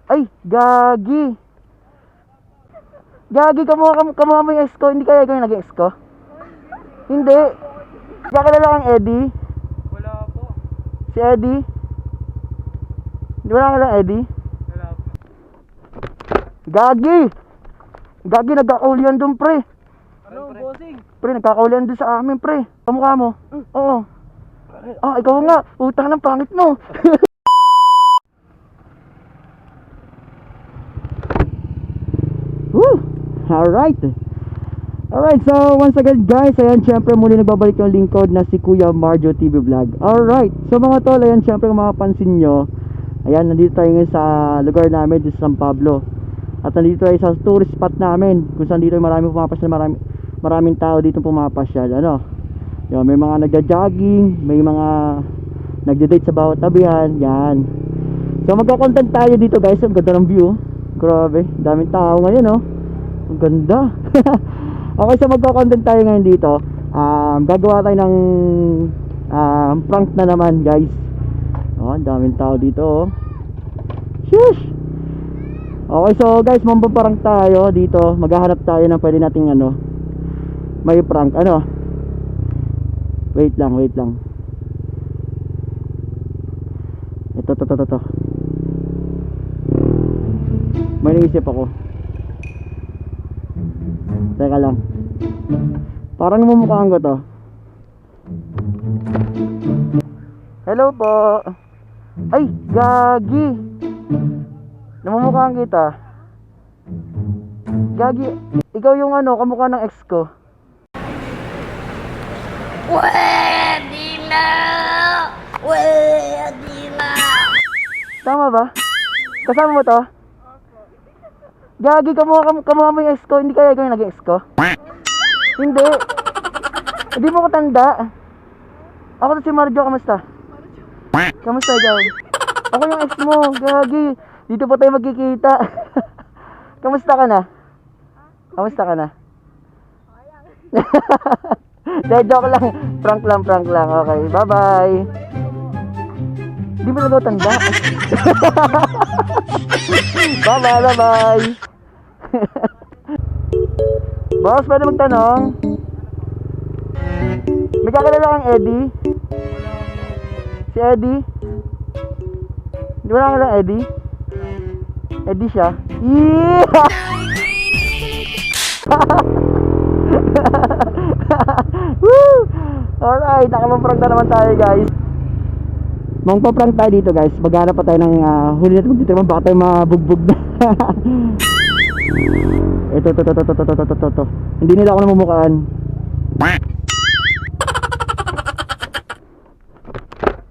Ay, gagi. Gagi, kamuha mo yung ex ko. Hindi kaya ikaw yung nag-ex ko? Hindi. Kakilala kang Eddie? Wala po. Si Eddie? Di ba nakilala Eddie? Wala po. Gagi! Gagi, nagkakaulian dun, pre. Ano, bossing? Pre, nagkakaulian dun sa amin, pre. Kamukha mo? Oo. Ah, ikaw nga. Utang ng pangit mo. Woo! Alright. Alright, so once again guys, ayan syempre muli nagbabalik yung lingkod na si Kuya Marjo TV Vlog. Alright, so mga tol, ayan syempre kung makapansin nyo, ayan nandito tayo ngayon sa lugar namin dito sa San Pablo. At nandito tayo sa tourist spot namin, kung saan dito maraming pumapasyal, maraming tao dito pumapasyal. Ano? Yan, may mga nagja-jogging, may mga nagde-date sa bawat tabihan, yan. So magko-content tayo dito guys, ang ganda ng view. Grabe, daming tao ngayon oh. Ang ganda. Okay, so magko-content tayo ngayon dito. Gagawa tayo ng prank na naman guys. Oh, ang daming tao dito oh. Shush. Okay, so guys, mambaparang tayo dito. Maghahanap tayo ng pwede nating ano, may prank. Ano? Wait lang. Ito. May naisip ako. Teka lang. Parang namumukhaan ko to. Hello po. Ay, gagi. Namumukhaan kita. Gagi, ikaw yung ano, kamukha ng ex ko. Pwede na! Tama ba? Kasama mo to? Gagi, kamukha mo yung ex ko. Hindi kaya ikaw yung nag-ex ko? Hindi. Hindi mo ko tanda. Ako to si Marjo, kamusta? Kamusta ikaw? Ako yung ex mo, gagi. Dito pa tayo magkikita. Kamusta ka na? Kamusta ka na? Dahil joke lang. Prank lang. Okay, bye-bye. Di mo na daw tanda. Bye-bye. Boss, pwede magtanong? May kakilala kang Eddie? Si Eddie? Di ba nakilala Eddie? Eddie siya? Yeah! Woo! Alright, nakapaprank na naman tayo guys. Magpaprank tayo dito guys. Maghanap pa tayo ng huli natin dito naman. Baka tayo mabugbog na. Ito. Hindi nila ako namumukhaan.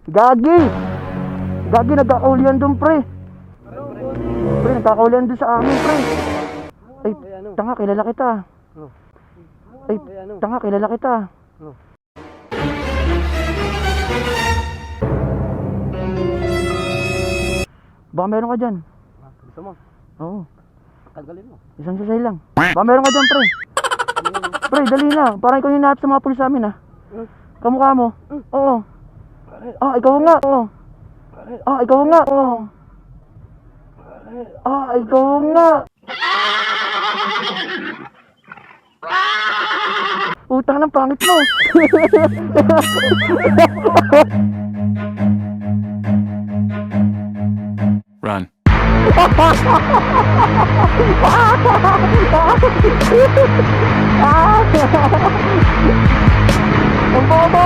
Gagi, nagkakaulian dun pre. Pre, nagkakaulian dun sa amin pre. Ay, tanga, kilala kita. Ay, tanga, kilala kita. Baka meron ka dyan. Gusto mo? Oo. Tagalin mo. Isang sasay lang. Baka meron ka dyan, pre. Pre, dali na. Parang ikaw yung nahanap sa mga pulis namin, ha? Kamukha mo? Oo. Ah, ikaw nga. Oo. Ah, ikaw nga. Oo. Ah, ikaw nga. Utang ng pangit mo. Run. Ang bobo!